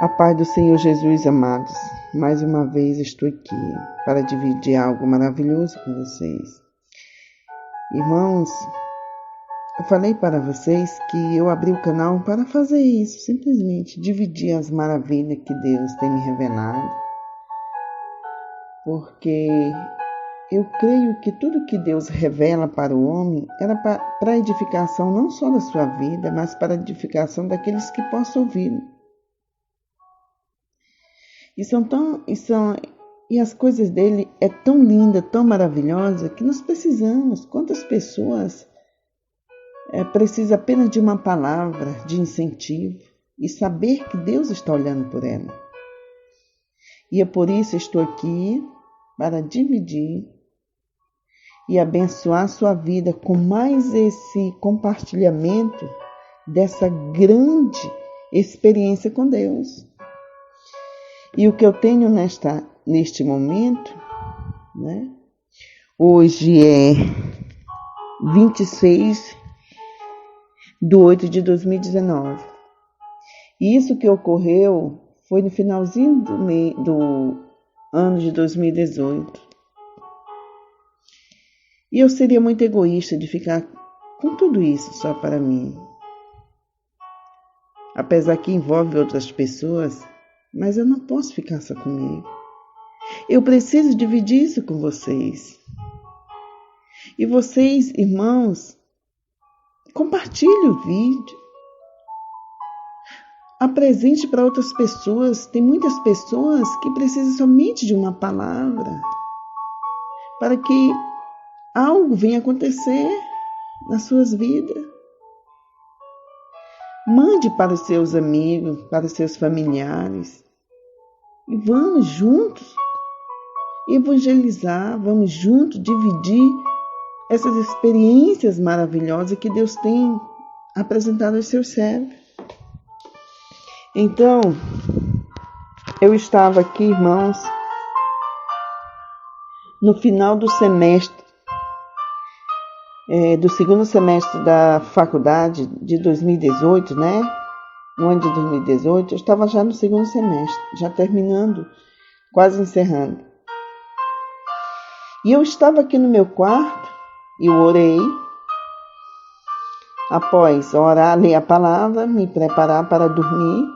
A paz do Senhor Jesus, amados. Mais uma vez estou aqui para dividir algo maravilhoso com vocês. Irmãos, eu falei para vocês que eu abri o canal para fazer isso, simplesmente dividir as maravilhas que Deus tem me revelado. Porque eu creio que tudo que Deus revela para o homem era para a edificação não só da sua vida, mas para a edificação daqueles que possam ouvi-lo. E as coisas dele é tão linda, tão maravilhosa, que nós precisamos. Quantas pessoas precisam apenas de uma palavra de incentivo e saber que Deus está olhando por ela. E é por isso que estou aqui para dividir e abençoar a sua vida com mais esse compartilhamento dessa grande experiência com Deus. E o que eu tenho neste momento, né? Hoje é 26/8/2019. E isso que ocorreu foi no finalzinho do ano de 2018. E eu seria muito egoísta de ficar com tudo isso só para mim. Apesar que envolve outras pessoas, mas eu não posso ficar só comigo. Eu preciso dividir isso com vocês. E vocês, irmãos, compartilhem o vídeo. Apresente para outras pessoas. Tem muitas pessoas que precisam somente de uma palavra para que algo venha acontecer nas suas vidas. Mande para os seus amigos, para os seus familiares. E vamos juntos evangelizar, vamos juntos dividir essas experiências maravilhosas que Deus tem apresentado aos seus servos. Então, eu estava aqui, irmãos, no final do semestre, do segundo semestre da faculdade de 2018, né? No ano de 2018, eu estava já no segundo semestre, já terminando, quase encerrando. E eu estava aqui no meu quarto, e eu orei. Após orar, ler a palavra, me preparar para dormir,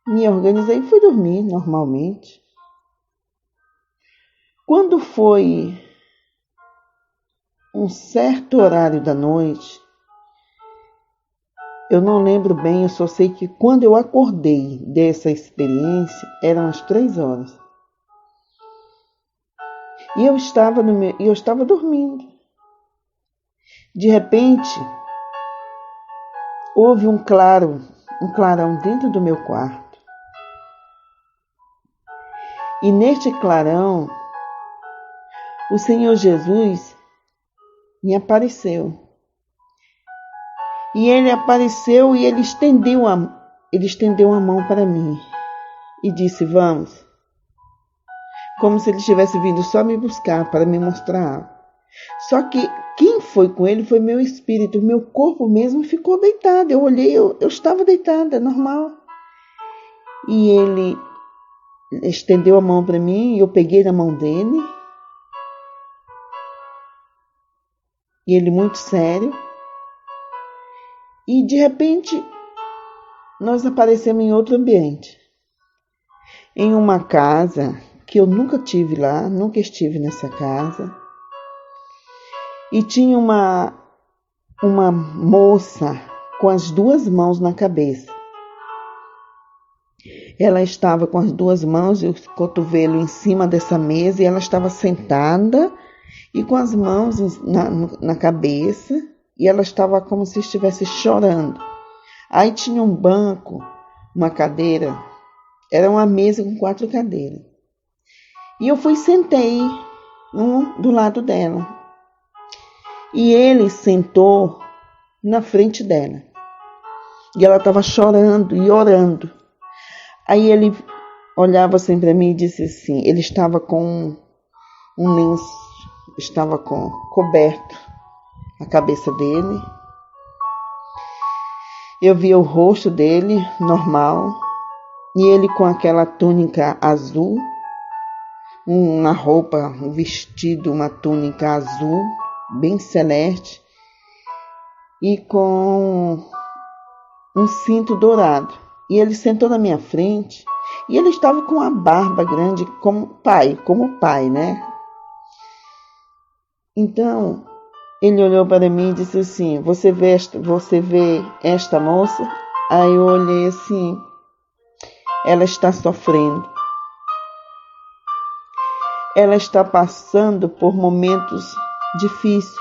me organizei e fui dormir normalmente. Quando foi um certo horário da noite, eu não lembro bem, eu só sei que quando eu acordei dessa experiência, eram as 3 horas. E eu estava dormindo. De repente, houve um clarão dentro do meu quarto. E neste clarão, o Senhor Jesus me apareceu. E ele apareceu e ele estendeu a mão para mim e disse: vamos. Como se ele tivesse vindo só me buscar para me mostrar algo. Só que quem foi com ele foi meu espírito, meu corpo mesmo ficou deitado. Eu olhei, eu estava deitada, normal. E ele estendeu a mão para mim e eu peguei na mão dele. E ele muito sério. E de repente, nós aparecemos em outro ambiente. Em uma casa que eu nunca tive lá, nunca estive nessa casa. E tinha uma moça com as 2 mãos na cabeça. Ela estava com as 2 mãos e o cotovelo em cima dessa mesa e ela estava sentada e com as mãos na cabeça e ela estava como se estivesse chorando. Aí tinha um banco, uma cadeira, era uma mesa com 4 cadeiras. E eu fui e sentei do lado dela. E ele sentou na frente dela. E ela estava chorando e orando. Aí ele olhava assim para mim e disse assim, ele estava com um lenço, estava coberto a cabeça dele. Eu via o rosto dele normal, e ele com aquela túnica azul, uma roupa, um vestido, uma túnica azul, bem celeste, e com um cinto dourado. E ele sentou na minha frente, e ele estava com a barba grande como pai, né? Então, ele olhou para mim e disse assim: você vê esta moça? Aí eu olhei assim: ela está sofrendo. Ela está passando por momentos difíceis.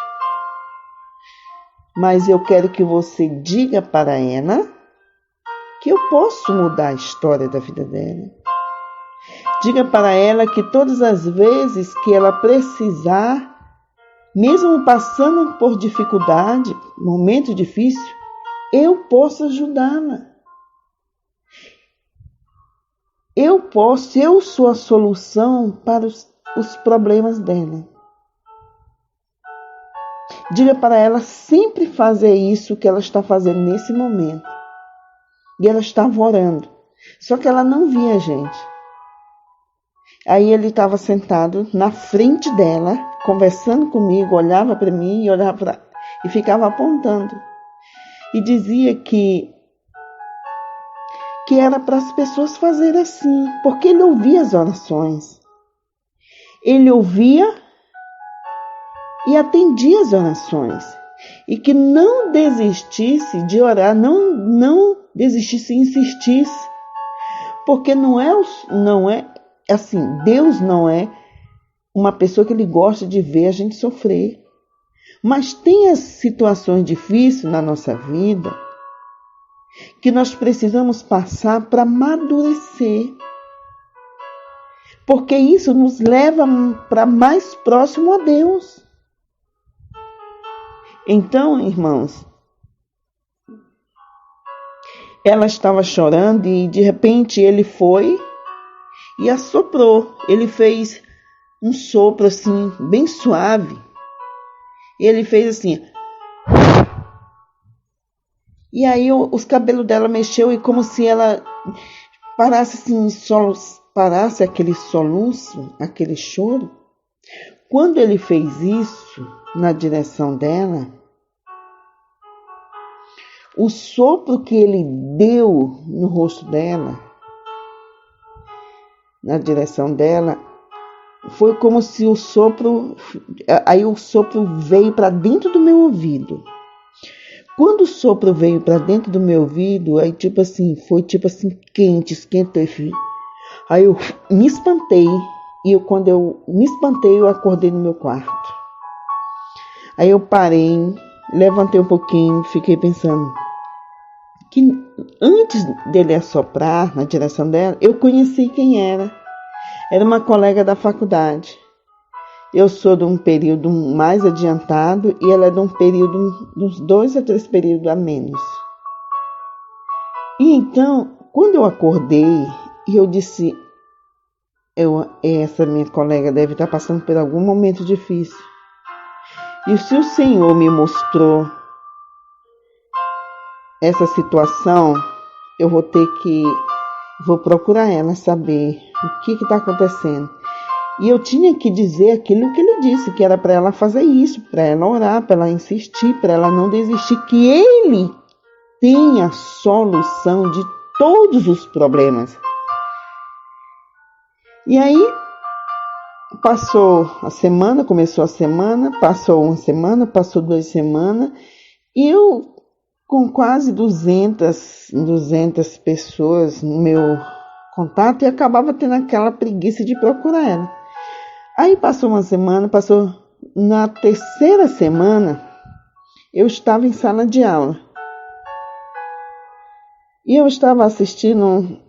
Mas eu quero que você diga para ela que eu posso mudar a história da vida dela. Diga para ela que todas as vezes que ela precisar, mesmo passando por dificuldade, momento difícil, eu posso ajudá-la. Eu sou a solução para os problemas dela. Diga para ela sempre fazer isso que ela está fazendo nesse momento. E ela estava orando. Só que ela não via a gente. Aí ele estava sentado na frente dela, conversando comigo, olhava para mim e ficava apontando. E dizia que era para as pessoas fazerem assim, porque ele ouvia as orações. Ele ouvia e atendia as orações. E que não desistisse de orar, não desistisse e insistisse. Porque não é assim, Deus não é uma pessoa que ele gosta de ver a gente sofrer. Mas tem as situações difíceis na nossa vida que nós precisamos passar para amadurecer. Porque isso nos leva para mais próximo a Deus. Então, irmãos, ela estava chorando e de repente ele foi e assoprou. Ele fez um sopro assim, bem suave. Ele fez assim. E aí os cabelos dela mexeu e como se ela parasse assim, parasse aquele soluço, aquele choro. Quando ele fez isso na direção dela, o sopro que ele deu no rosto dela, na direção dela, foi como se o sopro veio para dentro do meu ouvido. Quando o sopro veio para dentro do meu ouvido, aí foi quente, esquentou. Aí eu me espantei, e quando eu me espantei, eu acordei no meu quarto. Aí eu parei, levantei um pouquinho, fiquei pensando que antes dele assoprar na direção dela, eu conheci quem era. Era uma colega da faculdade. Eu sou de um período mais adiantado e ela é de um período, uns 2 a 3 períodos a menos. E então, quando eu acordei, eu disse, essa minha colega deve estar passando por algum momento difícil. E se o Senhor me mostrou essa situação, eu vou procurar ela, saber o que está acontecendo. E eu tinha que dizer aquilo que ele disse, que era para ela fazer isso, para ela orar, para ela insistir, para ela não desistir, que ele tem a solução de todos os problemas. E aí, começou a semana, passou uma semana, passou 2 semanas, e eu, com quase 200 pessoas no meu contato, e acabava tendo aquela preguiça de procurar ela. Aí passou uma semana, na 3ª semana, eu estava em sala de aula. E eu estava assistindo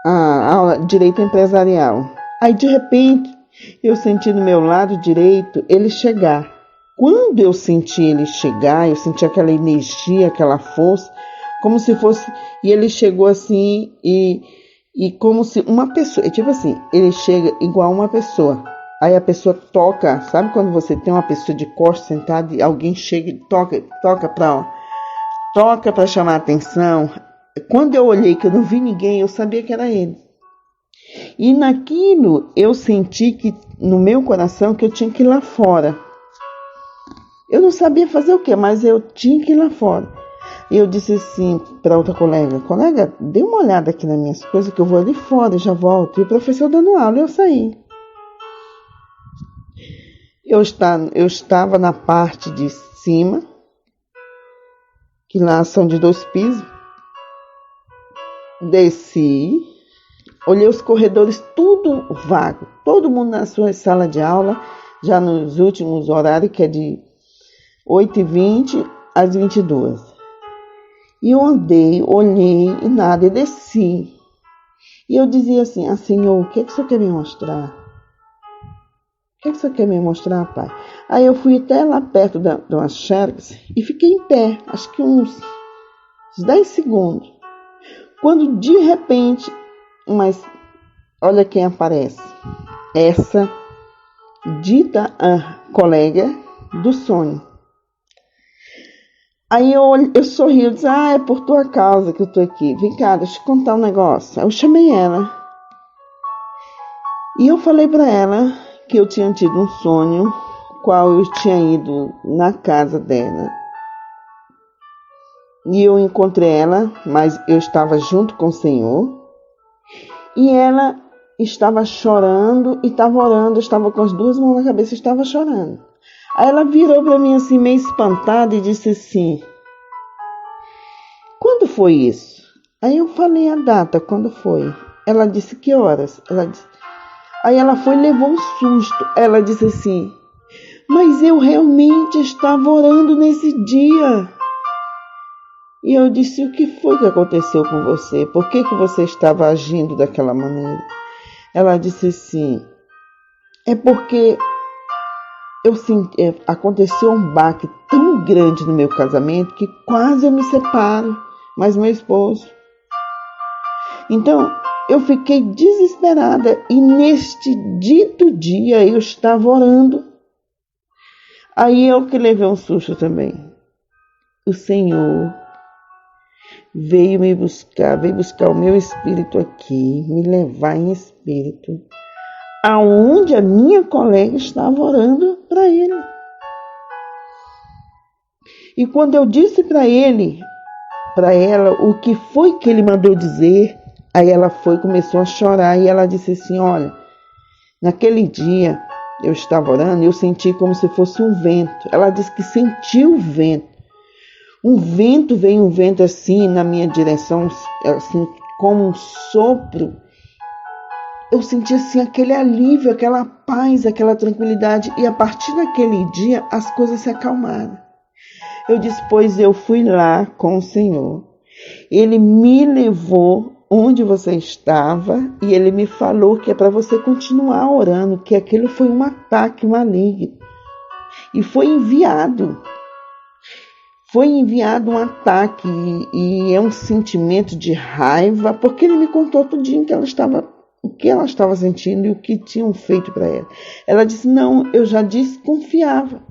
a aula de Direito Empresarial. Aí, de repente, eu senti no meu lado direito ele chegar. Quando eu senti ele chegar, eu senti aquela energia, aquela força, como se fosse... E ele chegou assim, e como se uma pessoa... Tipo assim, ele chega igual uma pessoa. Aí a pessoa toca, sabe quando você tem uma pessoa de costas sentada e alguém chega e toca toca para chamar a atenção. Quando eu olhei que eu não vi ninguém, eu sabia que era ele. E naquilo eu senti que no meu coração que eu tinha que ir lá fora. Eu não sabia fazer o quê, mas eu tinha que ir lá fora. E eu disse assim para outra colega, dê uma olhada aqui nas minhas coisas que eu vou ali fora e já volto. E o professor dando aula, eu saí. Eu estava na parte de cima, que lá são de 2 pisos. Desci, olhei os corredores tudo vago, todo mundo na sua sala de aula, já nos últimos horários, que é de 8h20 às 22h. E eu andei, olhei e nada, e desci. E eu dizia assim, Senhor, o que é que o Senhor quer me mostrar? O que é que o Senhor quer me mostrar, Pai? Aí eu fui até lá perto de umas xerox e fiquei em pé, acho que uns 10 segundos. Quando de repente, mas olha quem aparece. Essa dita colega do sonho. Aí eu sorri, eu disse, é por tua causa que eu tô aqui. Vem cá, deixa eu te contar um negócio. Aí eu chamei ela. E eu falei para ela que eu tinha tido um sonho, qual eu tinha ido na casa dela. E eu encontrei ela, mas eu estava junto com o Senhor. E ela estava chorando e estava orando, estava com as 2 mãos na cabeça e estava chorando. Aí ela virou para mim assim, meio espantada, e disse assim, quando foi isso? Aí eu falei a data, quando foi? Ela disse, que horas? Aí ela foi e levou um susto. Ela disse assim, mas eu realmente estava orando nesse dia. E eu disse, o que foi que aconteceu com você? Por que você estava agindo daquela maneira? Ela disse assim, é porque aconteceu um baque tão grande no meu casamento que quase eu me separo, mas meu esposo. Então, eu fiquei desesperada e neste dito dia eu estava orando. Aí eu que levei um susto também. O Senhor veio buscar o meu espírito aqui, me levar em espírito, aonde a minha colega estava orando para ele. E quando eu disse para ela, o que foi que ele mandou dizer, aí ela começou a chorar e ela disse assim, olha, naquele dia eu estava orando e eu senti como se fosse um vento. Ela disse que sentiu o vento. Veio um vento assim na minha direção, assim como um sopro. Eu senti assim aquele alívio, aquela paz, aquela tranquilidade. E a partir daquele dia as coisas se acalmaram. Eu disse, pois eu fui lá com o Senhor. Ele me levou onde você estava e ele me falou que é para você continuar orando, que aquilo foi um ataque maligno. E foi enviado um ataque e é um sentimento de raiva, porque ele me contou tudinho o que ela estava sentindo e o que tinham feito para ela. Ela disse, não, eu já desconfiava.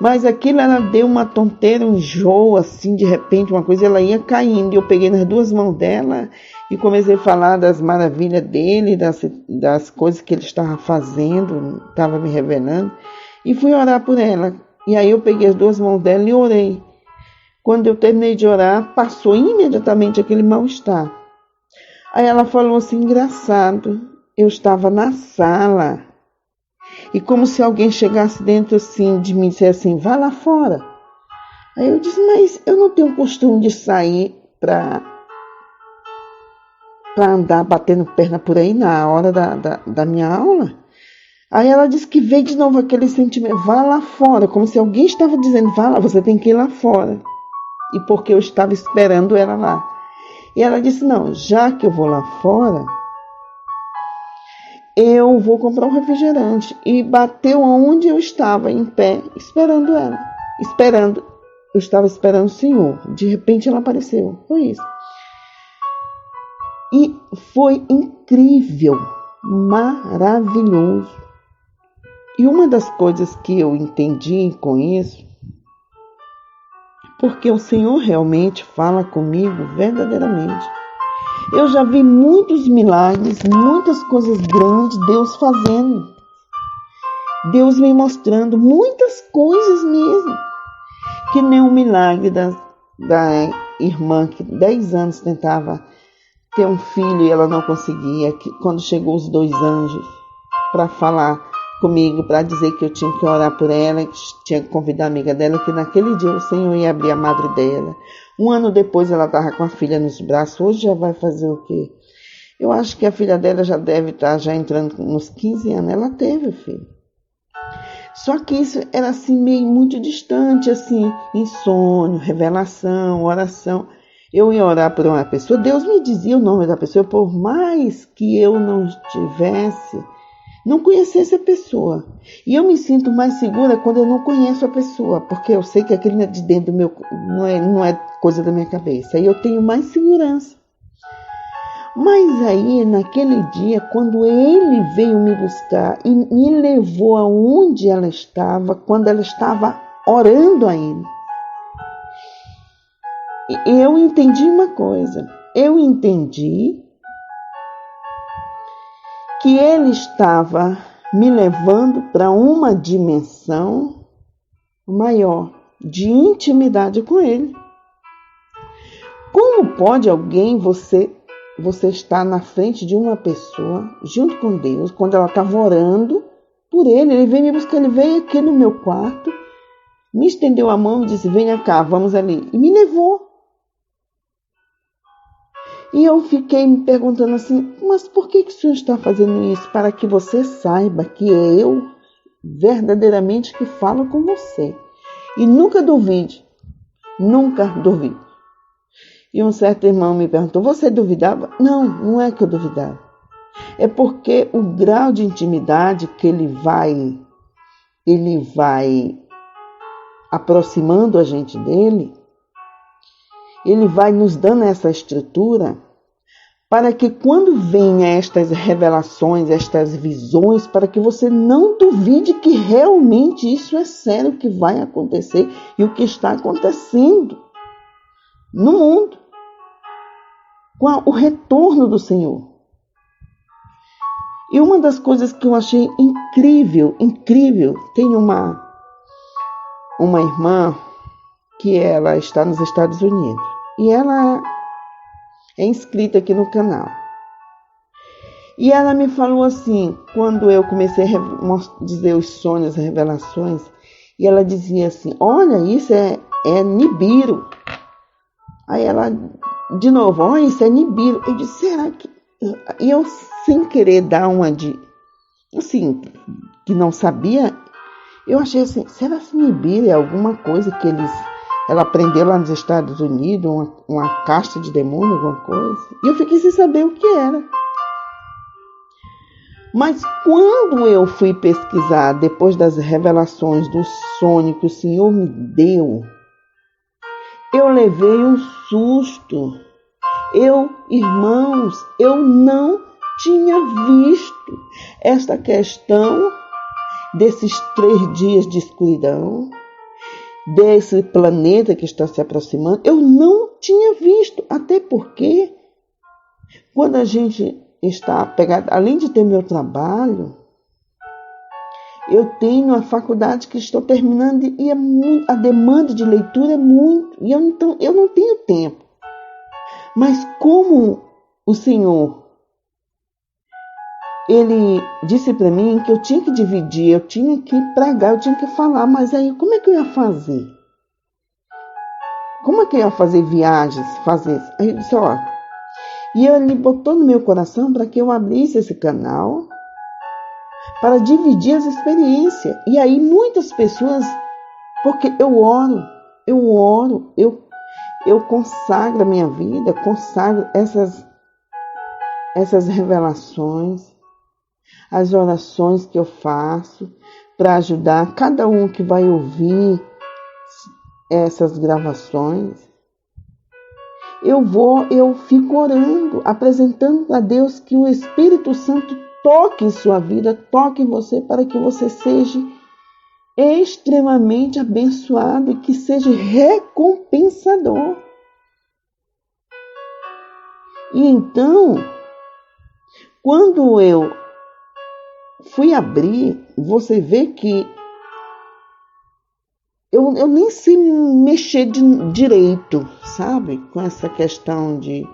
Mas aquilo ela deu uma tonteira, um enjoo, assim, de repente, uma coisa, ela ia caindo. E eu peguei nas 2 mãos dela e comecei a falar das maravilhas dele, das coisas que ele estava fazendo, estava me revelando. E fui orar por ela. E aí eu peguei as 2 mãos dela e orei. Quando eu terminei de orar, passou imediatamente aquele mal-estar. Aí ela falou assim, engraçado, eu estava na sala e como se alguém chegasse dentro assim de mim e dissesse assim, vai lá fora. Aí eu disse, mas eu não tenho costume de sair para andar batendo perna por aí na hora da minha aula. Aí ela disse que veio de novo aquele sentimento, vá lá fora, como se alguém estava dizendo, vá lá, você tem que ir lá fora. E porque eu estava esperando ela lá. E ela disse, não, já que eu vou lá fora, eu vou comprar um refrigerante. E bateu onde eu estava, em pé, esperando ela. Eu estava esperando o Senhor. De repente ela apareceu, foi isso. E foi incrível, maravilhoso. E uma das coisas que eu entendi com isso, porque o Senhor realmente fala comigo verdadeiramente. Eu já vi muitos milagres, muitas coisas grandes, Deus fazendo. Deus me mostrando muitas coisas mesmo. Que nem o milagre da irmã que 10 anos tentava ter um filho e ela não conseguia. Que quando chegou os 2 anjos para falar comigo, para dizer que eu tinha que orar por ela, que tinha que convidar a amiga dela, que naquele dia o Senhor ia abrir a madre dela. 1 ano depois ela estava com a filha nos braços. Hoje já vai fazer o quê? Eu acho que a filha dela já deve estar já entrando nos 15 anos. Ela teve o filho. Só que isso era assim meio muito distante, assim, insônia, revelação, oração. Eu ia orar por uma pessoa, Deus me dizia o nome da pessoa, por mais que eu não conhecesse a pessoa. E eu me sinto mais segura quando eu não conheço a pessoa, porque eu sei que aquilo é de dentro do meu, não é coisa da minha cabeça. Aí eu tenho mais segurança. Mas aí, naquele dia, quando ele veio me buscar e me levou aonde ela estava, quando ela estava orando a ele, eu entendi uma coisa. Eu entendi que ele estava me levando para uma dimensão maior de intimidade com ele. Como pode alguém, você está na frente de uma pessoa, junto com Deus, quando ela estava orando por ele veio me buscar, ele veio aqui no meu quarto, me estendeu a mão e disse, venha cá, vamos ali, e me levou. E eu fiquei me perguntando assim, mas por que o Senhor está fazendo isso? Para que você saiba que é eu verdadeiramente que falo com você. E nunca duvide, nunca duvide. E um certo irmão me perguntou, você duvidava? Não, não é que eu duvidava. É porque o grau de intimidade que ele vai aproximando a gente dele, ele vai nos dando essa estrutura para que quando venha estas revelações, estas visões, para que você não duvide que realmente isso é sério que vai acontecer e o que está acontecendo no mundo. Com o retorno do Senhor. E uma das coisas que eu achei incrível, tem uma irmã que ela está nos Estados Unidos e ela é inscrita aqui no canal. E ela me falou assim, quando eu comecei a dizer os sonhos, as revelações, e ela dizia assim, olha, isso é Nibiru. Aí ela, de novo, olha, isso é Nibiru. Eu disse, será que... E eu, sem querer dar uma de... Assim, que não sabia, eu achei assim, será que Nibiru é alguma coisa que ela aprendeu lá nos Estados Unidos, uma casta de demônio, alguma coisa? E eu fiquei sem saber o que era. Mas quando eu fui pesquisar, depois das revelações do sonho que o Senhor me deu, eu levei um susto. Irmãos, eu não tinha visto esta questão desses 3 dias de escuridão, desse planeta que está se aproximando. Eu não tinha visto, até porque quando a gente está apegado, além de ter meu trabalho, eu tenho a faculdade que estou terminando e a demanda de leitura é muito, e eu não tenho tempo. Mas como o Senhor, Ele disse para mim que eu tinha que dividir, eu tinha que pregar, eu tinha que falar, mas aí como é que eu ia fazer? Como é que eu ia fazer viagens, fazer isso? Aí eu disse, ó, e Ele botou no meu coração para que eu abrisse esse canal, para dividir as experiências. E aí muitas pessoas, porque eu oro, eu consagro a minha vida, consagro essas revelações, as orações que eu faço para ajudar cada um que vai ouvir essas gravações. Eu fico orando, apresentando a Deus que o Espírito Santo toque em sua vida, toque em você, para que você seja extremamente abençoado e que seja recompensador. E então, quando eu fui abrir, você vê que eu nem sei mexer direito, sabe? Com essa questão de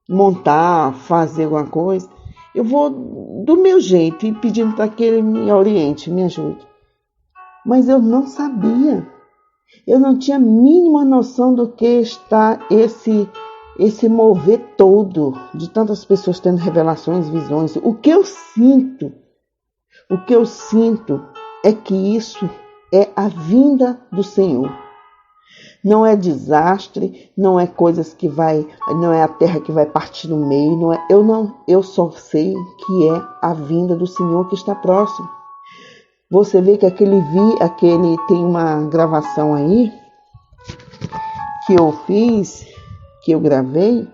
montar, fazer alguma coisa. Eu vou do meu jeito e pedindo para que ele me oriente, me ajude. Mas eu não sabia. Eu não tinha a mínima noção do que está esse mover todo de tantas pessoas tendo revelações, visões. O que eu sinto é que isso é a vinda do Senhor. Não é desastre, não é coisas que não é a terra que vai partir no meio, eu só sei que é a vinda do Senhor que está próximo. Você vê que aquele tem uma gravação aí que eu fiz, que eu gravei,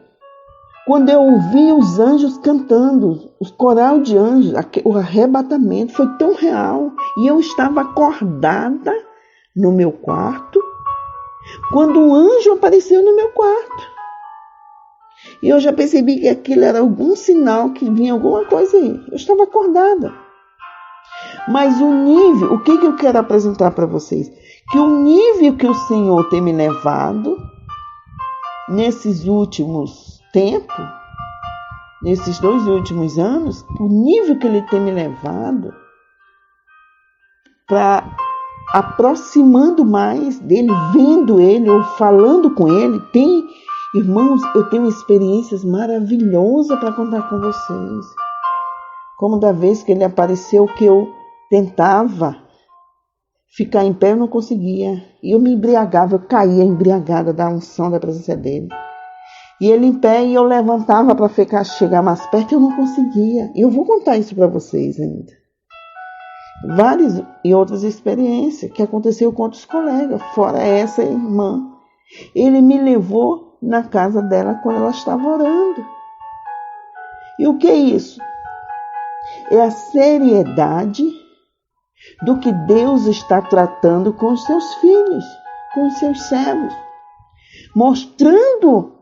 quando eu ouvi os anjos cantando, o coral de anjos, o arrebatamento foi tão real. E eu estava acordada no meu quarto, quando um anjo apareceu no meu quarto. E eu já percebi que aquilo era algum sinal que vinha alguma coisa aí. Eu estava acordada. Mas o que eu quero apresentar para vocês? Que o nível que o Senhor tem me levado nesses últimos tempos, nesses 2 últimos anos, o nível que Ele tem me levado para aproximando mais dele, vendo Ele ou falando com Ele. Irmãos, eu tenho experiências maravilhosas para contar com vocês. Como da vez que Ele apareceu, que eu tentava ficar em pé, eu não conseguia. E eu me embriagava, eu caía embriagada da unção da presença dele. E ele em pé e eu levantava para chegar mais perto e eu não conseguia. E eu vou contar isso para vocês ainda. Várias e outras experiências que aconteceu com outros colegas, fora essa irmã. Ele me levou na casa dela quando ela estava orando. E o que é isso? É a seriedade do que Deus está tratando com os seus filhos, com os seus servos. Mostrando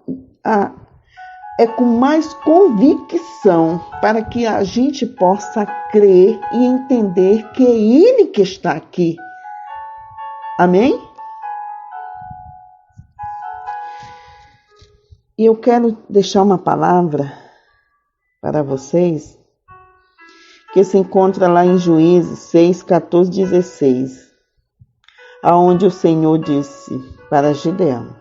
com mais convicção para que a gente possa crer e entender que é Ele que está aqui. Amém? E eu quero deixar uma palavra para vocês que se encontra lá em Juízes 6, 14, 16, aonde o Senhor disse para Gideão: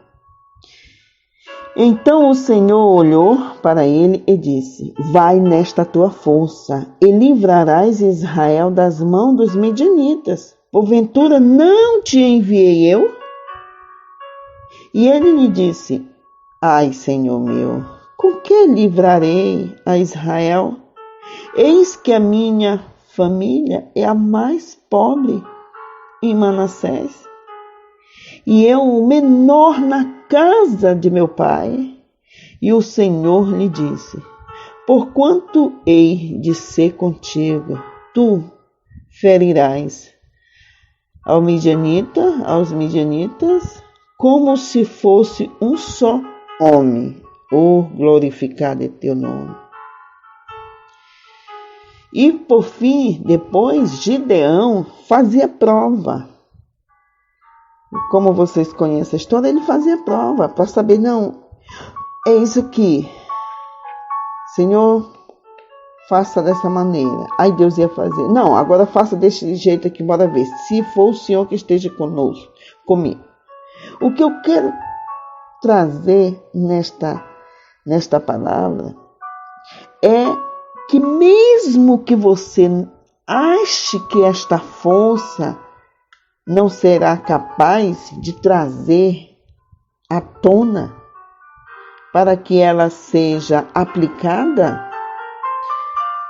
Então o Senhor olhou para ele e disse: Vai nesta tua força e livrarás Israel das mãos dos midianitas. Porventura não te enviei eu? E ele lhe disse: Ai, Senhor meu, com que livrarei a Israel? Eis que a minha família é a mais pobre em Manassés, e eu o menor na casa de meu pai. E o Senhor lhe disse: Porquanto hei de ser contigo, tu ferirás aos midianitas, como se fosse um só homem. Oh, glorificado é teu nome. E por fim, depois, Gideão fazia prova. Como vocês conhecem a história, ele fazia prova para saber, não, é isso aqui. Senhor, faça dessa maneira. Aí Deus ia fazer. Não, agora faça desse jeito aqui, bora ver. Se for o Senhor que esteja comigo. O que eu quero trazer nesta palavra é que mesmo que você ache que esta força não será capaz de trazer à tona para que ela seja aplicada,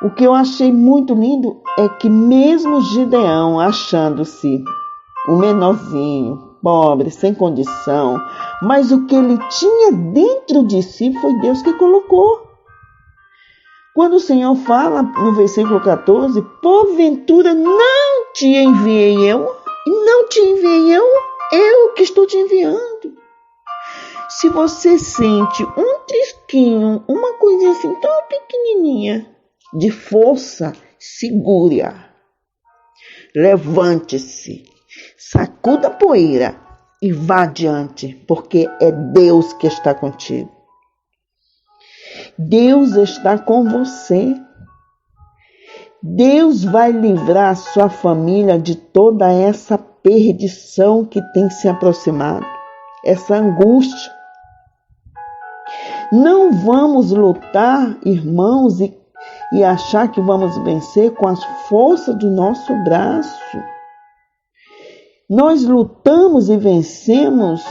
o que eu achei muito lindo é que mesmo Gideão, achando-se um menorzinho, pobre, sem condição, mas o que ele tinha dentro de si foi Deus que colocou. Quando o Senhor fala no versículo 14, porventura não te enviei eu? Não te enviei eu que estou te enviando. Se você sente um trisquinho, uma coisinha assim tão pequenininha de força, segure-a. Levante-se, sacuda a poeira e vá adiante, porque é Deus que está contigo. Deus está com você. Deus vai livrar a sua família de toda essa perdição que tem se aproximado, essa angústia. Não vamos lutar, irmãos, e achar que vamos vencer com as forças do nosso braço. Nós lutamos e vencemos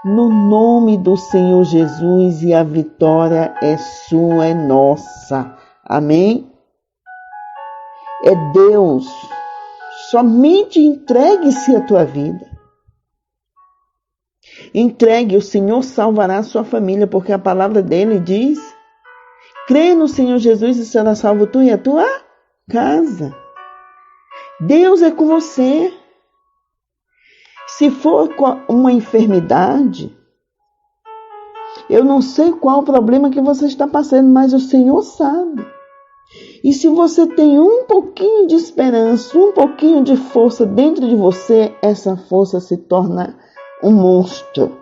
no nome do Senhor Jesus e a vitória é sua, é nossa. Amém? É Deus. Somente entregue-se a tua vida. Entregue, o Senhor salvará a sua família, porque a palavra dele diz: crê no Senhor Jesus e será salvo tu e a tua casa. Deus é com você. Se for uma enfermidade, eu não sei qual o problema que você está passando, mas o Senhor sabe. E se você tem um pouquinho de esperança, um pouquinho de força dentro de você, essa força se torna um monstro.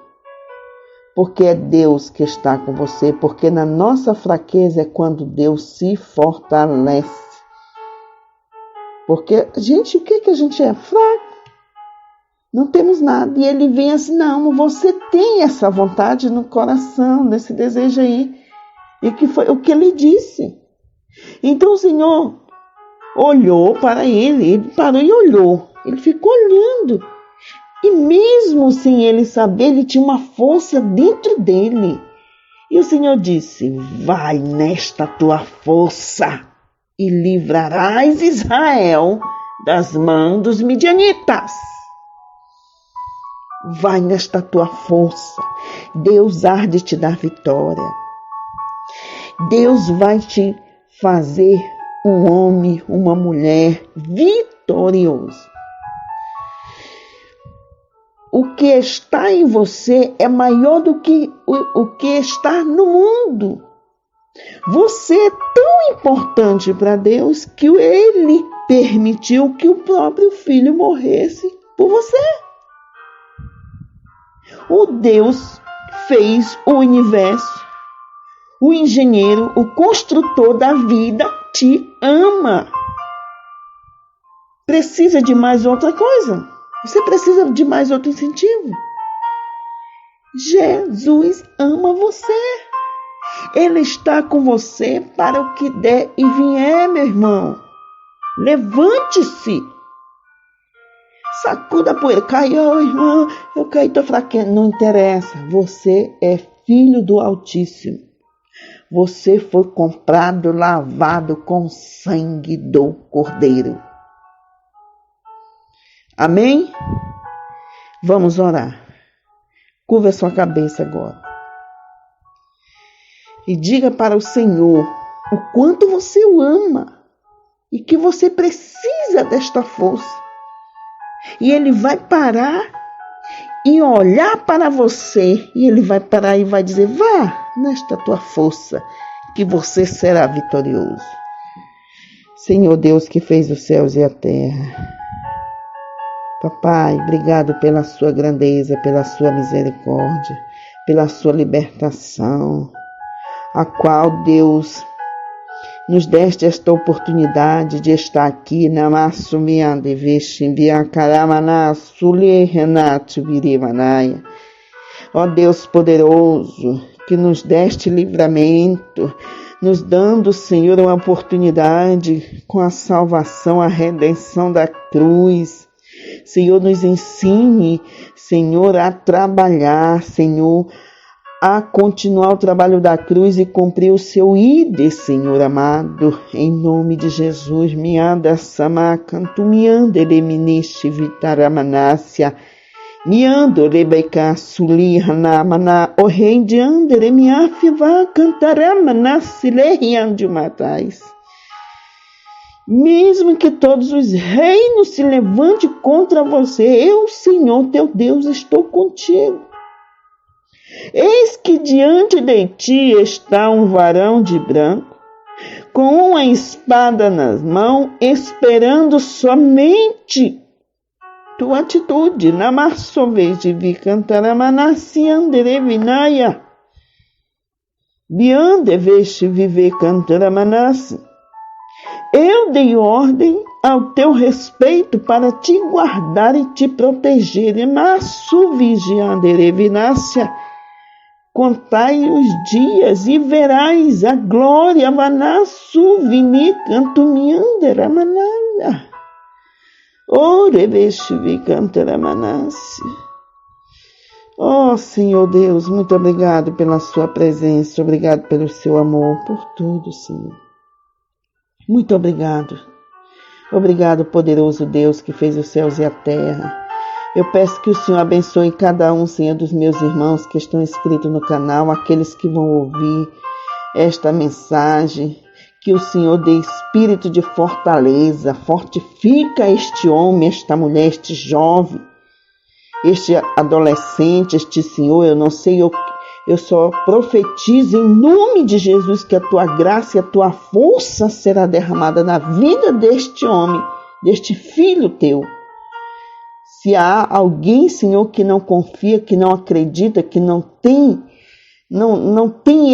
Porque é Deus que está com você, porque na nossa fraqueza é quando Deus se fortalece. Porque, gente, o que a gente é? Fraco. Não temos nada. E ele vem assim, não, você tem essa vontade no coração, nesse desejo aí. E que foi o que ele disse. Então o Senhor olhou para ele parou e olhou. Ele ficou olhando. E mesmo sem ele saber, ele tinha uma força dentro dele. E o Senhor disse: vai nesta tua força e livrarás Israel das mãos dos midianitas. Vai nesta tua força. Deus há de te dar vitória. Deus vai te fazer um homem, uma mulher vitorioso. O que está em você é maior do que o que está no mundo. Você é tão importante para Deus que Ele permitiu que o próprio Filho morresse por você. O Deus fez o universo. O engenheiro, o construtor da vida te ama. Precisa de mais outra coisa? Você precisa de mais outro incentivo? Jesus ama você. Ele está com você para o que der e vier, meu irmão. Levante-se. Sacuda a poeira. Caiu, irmão. Eu caí, estou fraquinha. Não interessa. Você é filho do Altíssimo. Você foi comprado, lavado com sangue do Cordeiro. Amém? Vamos orar. Curva a sua cabeça agora. E diga para o Senhor o quanto você o ama e que você precisa desta força. E Ele vai parar e olhar para você. E Ele vai parar e vai dizer: vá nesta tua força que você será vitorioso. Senhor Deus que fez os céus e a terra. Papai, obrigado pela sua grandeza, pela sua misericórdia, pela sua libertação, a qual, Deus, nos deste esta oportunidade de estar aqui na Massumiande Vishimbiakaramana Suli Renato Virimanaya. Ó Deus poderoso, que nos deste livramento, nos dando, Senhor, uma oportunidade com a salvação, a redenção da cruz. Senhor, nos ensine, Senhor, a trabalhar, Senhor, a continuar o trabalho da cruz e cumprir o seu ide, Senhor amado, em nome de Jesus. Mianda samacantu, mianda eleminishi vitaramanasya, miando rebeca sulihana mana, o rei de andere miafiva cantaramana silehiandimatais. Mesmo que todos os reinos se levantem contra você, eu, Senhor teu Deus, estou contigo. Eis que diante de ti está um varão de branco, com uma espada nas mãos, esperando somente tua atitude. Namassovej vikantaramanasse anderevinaya. Biandeveste viver cantaramanasse. Eu dei ordem ao teu respeito para te guardar e te proteger. Emassuvigianderevinácia. Contai os dias e verás a glória. Vanassuvini cantumianderamanada. Orevestivicanteramanasse. Oh, Senhor Deus, muito obrigado pela sua presença, obrigado pelo seu amor, por tudo, Senhor. Muito obrigado. Obrigado, poderoso Deus que fez os céus e a terra. Eu peço que o Senhor abençoe cada um, Senhor, dos meus irmãos que estão inscritos no canal, aqueles que vão ouvir esta mensagem. Que o Senhor dê espírito de fortaleza, fortifica este homem, esta mulher, este jovem, este adolescente, este Senhor, eu não sei, eu só profetizo em nome de Jesus que a tua graça e a tua força será derramada na vida deste homem, deste filho teu. Se há alguém, Senhor, que não confia, que não acredita, que não tem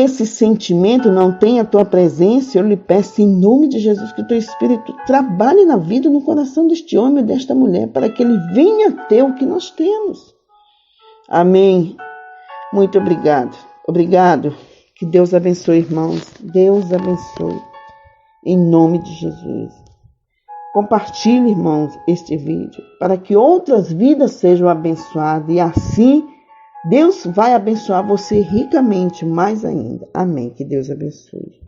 esse sentimento, não tem a tua presença, eu lhe peço em nome de Jesus que o teu Espírito trabalhe na vida, no coração deste homem e desta mulher, para que ele venha ter o que nós temos. Amém. Muito obrigado. Obrigado. Que Deus abençoe, irmãos. Deus abençoe. Em nome de Jesus. Compartilhe, irmãos, este vídeo, para que outras vidas sejam abençoadas e assim Deus vai abençoar você ricamente mais ainda. Amém. Que Deus abençoe.